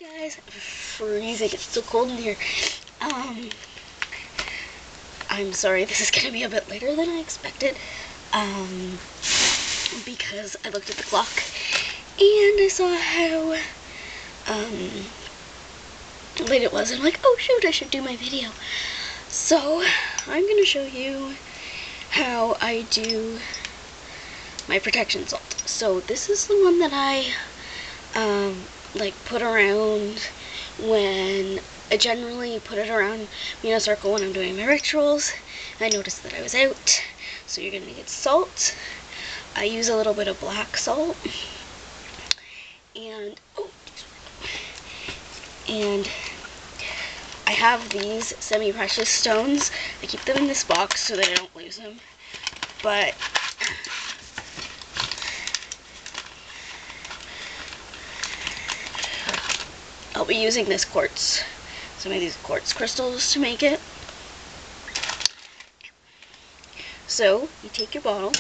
Guys, I'm freezing. It's so cold in here. I'm sorry this is gonna be a bit later than I expected. Because I looked at the clock and I saw how late it was. I'm like, oh shoot, I should do my video. So I'm gonna show you how I do my protection salt. So this is the one that I like put around when I generally put it around me in a circle when I'm doing my rituals. I noticed that I was out, so you're gonna need salt. I use a little bit of black salt, and I have these semi-precious stones. I keep them in this box so that I don't lose them, but I'll be using this quartz, some of these quartz crystals to make it. So you take your bottle,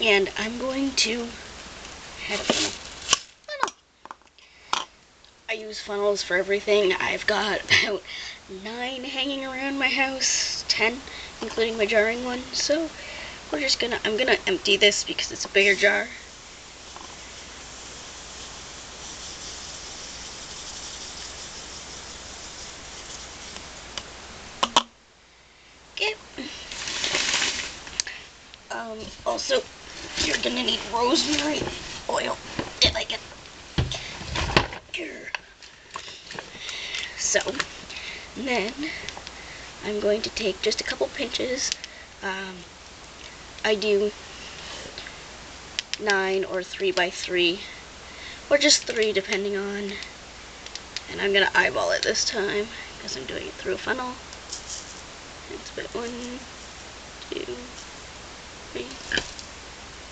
and I'm going to add a funnel. I use funnels for everything. I've got about 9 hanging around my house, 10 including my jarring one. So I'm gonna empty this because it's a bigger jar. Okay. Also, you're gonna need rosemary oil if I can. So, then I'm going to take just a couple pinches. I do 9 or 3 by 3, or just 3 depending on, and I'm gonna eyeball it this time because I'm doing it through a funnel. It's about 1, 2, 3,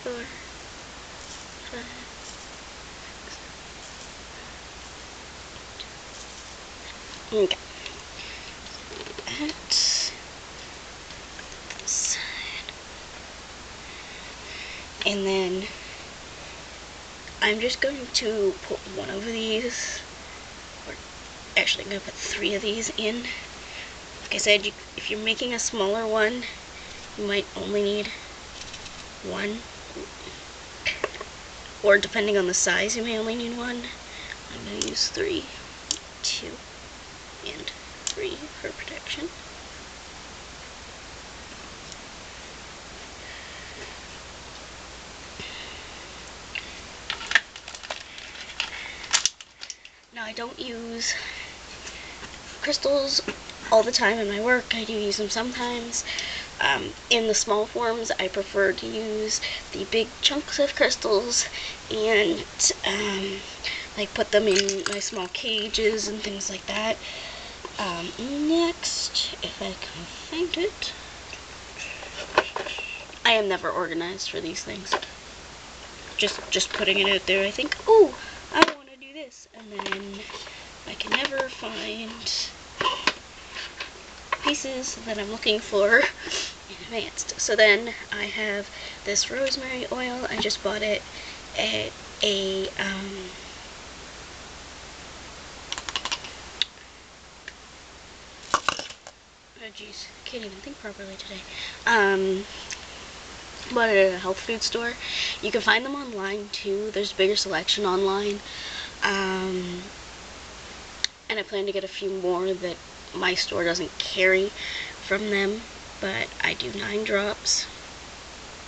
4, 5, 6. Okay. That's this side. And then I'm just going to put one of these, or actually I'm going to put 3 of these in. Like I said, if you're making a smaller one, you might only need 1. Or depending on the size, you may only need 1. I'm going to use 3, 2, and 3 for protection. Now, I don't use crystals all the time in my work. I do use them sometimes. In the small forms, I prefer to use the big chunks of crystals and like put them in my small cages and things like that. Next, if I can find it, I am never organized for these things. Just putting it out there, I think, oh, I want to do this, and then I can never find pieces that I'm looking for in advance. So then I have this rosemary oil. I just bought it at a oh geez, I can't even think properly today. Bought it at a health food store. You can find them online too. There's a bigger selection online. And I plan to get a few more that my store doesn't carry from them, but I do 9 drops.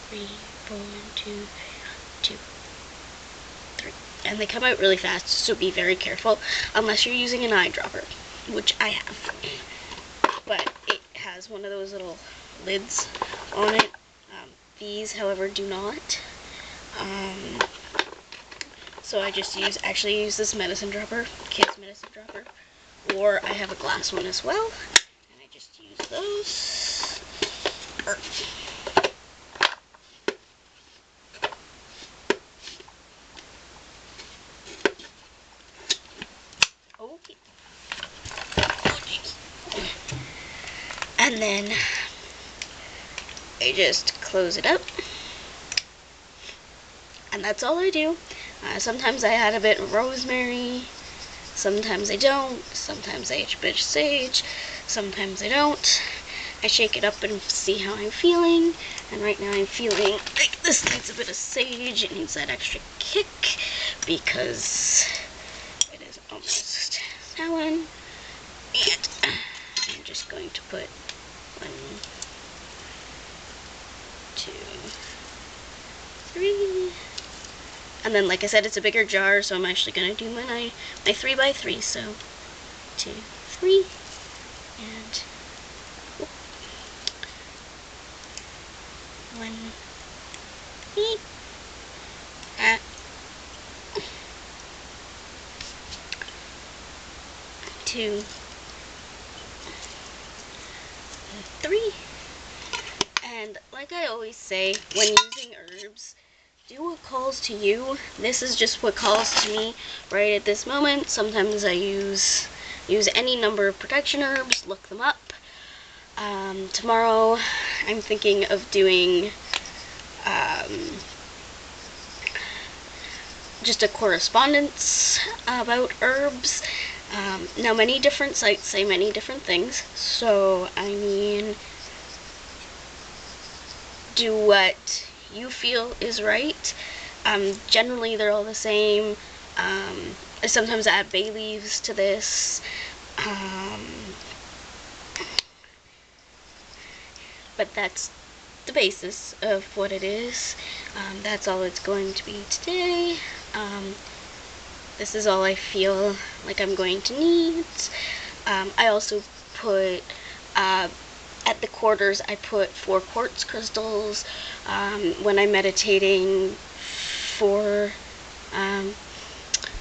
3, 4, 2, 2, 3. And they come out really fast, so be very careful unless you're using an eyedropper, which I have. But it has one of those little lids on it. These, however, do not. So I just use this medicine dropper, kid's medicine dropper, or I have a glass one as well, and I just use those. Okay. And then I just close it up. and that's all I do. Sometimes I add a bit of rosemary, sometimes I don't, sometimes I add a bit of sage, sometimes I don't. I shake it up and see how I'm feeling, and right now I'm feeling like this needs a bit of sage. It needs that extra kick because it is almost that one. And I'm just going to put 1, 2, 3. And then, like I said, it's a bigger jar, so I'm actually going to do my 3x3. So 2, 3, and 1, 3, and 2, 3. And like I always say, when using herbs, do what calls to you. This is just what calls to me right at this moment. Sometimes I use any number of protection herbs, look them up. Tomorrow I'm thinking of doing just a correspondence about herbs. Now many different sites say many different things, so I mean, do what you feel is right. Generally they're all the same. I sometimes add bay leaves to this. But that's the basis of what it is. That's all it's going to be today. This is all I feel like I'm going to need. I also put, at the quarters, I put 4 quartz crystals. When I'm meditating for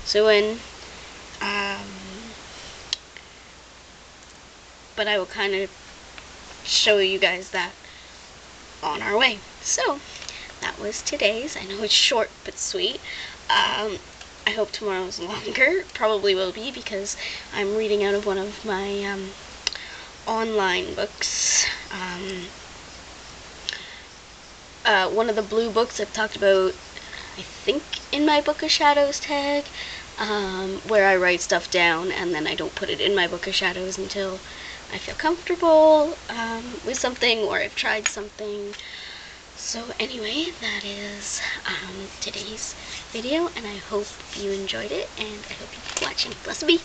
Suin. But I will kind of show you guys that on our way. So that was today's. I know it's short but sweet. I hope tomorrow's longer. Probably will be because I'm reading out of one of my online books. One of the blue books I've talked about, I think, in my Book of Shadows tag, where I write stuff down and then I don't put it in my Book of Shadows until I feel comfortable with something or I've tried something. So anyway, that is today's video, and I hope you enjoyed it, and I hope you keep watching. Blessed be.